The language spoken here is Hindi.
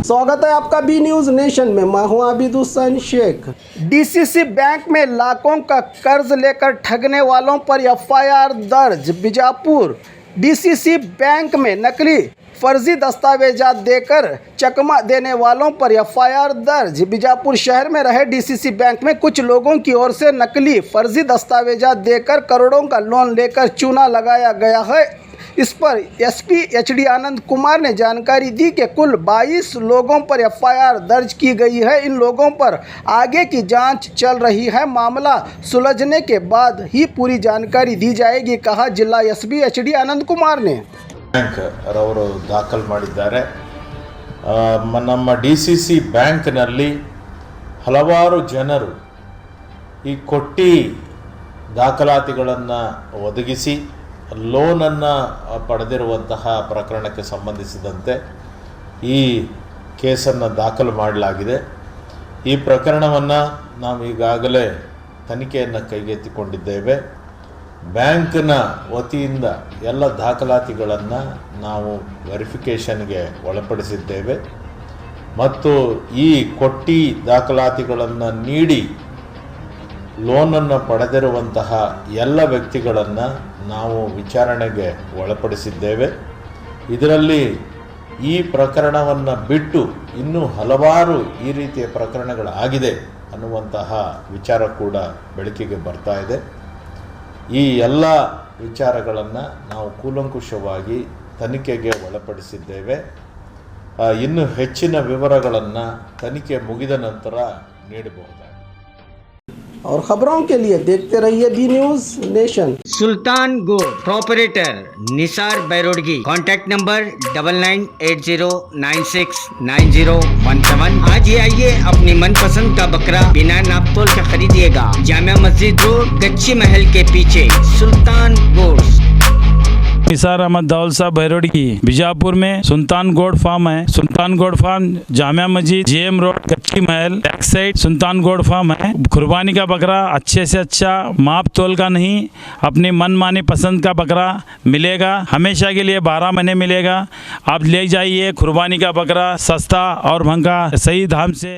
स्वागत है आपका बी न्यूज नेशन में। मैं हूं आबिद हुसैन शेख। डीसीसी बैंक में लाखों का कर्ज लेकर ठगने वालों पर एफआईआर दर्ज। बीजापुर डीसीसी बैंक में नकली फर्जी दस्तावेजात देकर चकमा देने वालों पर एफआईआर दर्ज। बीजापुर शहर में रहे डीसीसी बैंक में कुछ लोगों की ओर से नकली फर्जी दस्तावेजात देकर करोड़ों का लोन लेकर चूना लगाया गया है। इस पर एसपी एचडी आनंद कुमार ने जानकारी दी कि कुल 22 लोगों पर एफआईआर दर्ज की गई है। इन लोगों पर आगे की जांच चल रही है। मामला सुलझने के बाद ही पूरी जानकारी दी जाएगी, कहा जिला एसपी एचडी आनंद कुमार ने। ಬ್ಯಾಂಕ್ ರವರು ದಾಖಲು ಮಾಡಿದ್ದಾರೆ। ನಮ್ಮ DCC ಬ್ಯಾಂಕ್ನಲ್ಲಿ ಹಲವಾರು ಜನರು ಈ ಕೊಟ್ಟಿ ದಾಖಲಾತಿಗಳನ್ನು ಒದಗಿಸಿ ಲೋನನ್ನು ಪಡೆದಿರುವಂತಹ ಪ್ರಕರಣಕ್ಕೆ ಸಂಬಂಧಿಸಿದಂತೆ ಈ ಕೇಸನ್ನು ದಾಖಲು ಮಾಡಲಾಗಿದೆ। ಈ ಪ್ರಕರಣವನ್ನು ನಾವು ಈಗಾಗಲೇ ತನಿಖೆಯನ್ನು ಕೈಗೆತ್ತಿಕೊಂಡಿದ್ದೇವೆ। ಬ್ಯಾಂಕ್ನ ವತಿಯಿಂದ ಎಲ್ಲ ದಾಖಲಾತಿಗಳನ್ನು ನಾವು ವೆರಿಫಿಕೇಷನ್ಗೆ ಒಳಪಡಿಸಿದ್ದೇವೆ ಮತ್ತು ಈ ಕೊಟ್ಟಿ ದಾಖಲಾತಿಗಳನ್ನು ನೀಡಿ ಲೋನನ್ನು ಪಡೆದಿರುವಂತಹ ಎಲ್ಲ ವ್ಯಕ್ತಿಗಳನ್ನು ನಾವು ವಿಚಾರಣೆಗೆ ಒಳಪಡಿಸಿದ್ದೇವೆ। ಇದರಲ್ಲಿ ಈ ಪ್ರಕರಣವನ್ನು ಬಿಟ್ಟು ಇನ್ನೂ ಹಲವಾರು ಈ ರೀತಿಯ ಪ್ರಕರಣಗಳಾಗಿದೆ ಅನ್ನುವಂತಹ ವಿಚಾರ ಕೂಡ ಬೆಳಕಿಗೆ ಬರ್ತಾ ಇದೆ। ಈ ಎಲ್ಲ ವಿಚಾರಗಳನ್ನು ನಾವು ಕೂಲಂಕುಷವಾಗಿ ತನಿಖೆಗೆ ಒಳಪಡಿಸಿದ್ದೇವೆ। ಇನ್ನು ಹೆಚ್ಚಿನ ವಿವರಗಳನ್ನು ತನಿಖೆ ಮುಗಿದ ನಂತರ ನೀಡಬಹುದಾಗಿದೆ। और खबरों के लिए देखते रहिए बी न्यूज नेशन। सुल्तान गोड प्रॉपरेटर निसार बैरोडगी, कॉन्टैक्ट नंबर 9980969017। आज ही आइए अपनी मनपसंद का बकरा बिना नापतोल के खरीदिएगा। जामिया मस्जिद रोड, गच्ची महल के पीछे सुल्तान गोड। निसार अहमद दाऊद साहब बैरोडगी बीजापुर में सुल्तान गोड फार्म है। सुल्तान गोड farm Jamia Masjid JM road गच्ची महल बैक साइड सुल्तान गोड फार्म है। कुर्बानी का बकरा अच्छे से अच्छा माप तोल का नहीं, अपनी मनमानी पसंद का बकरा मिलेगा। हमेशा के लिए 12 महीने मिलेगा। आप ले जाइए कुर्बानी का बकरा सस्ता और महंगा सही दाम से।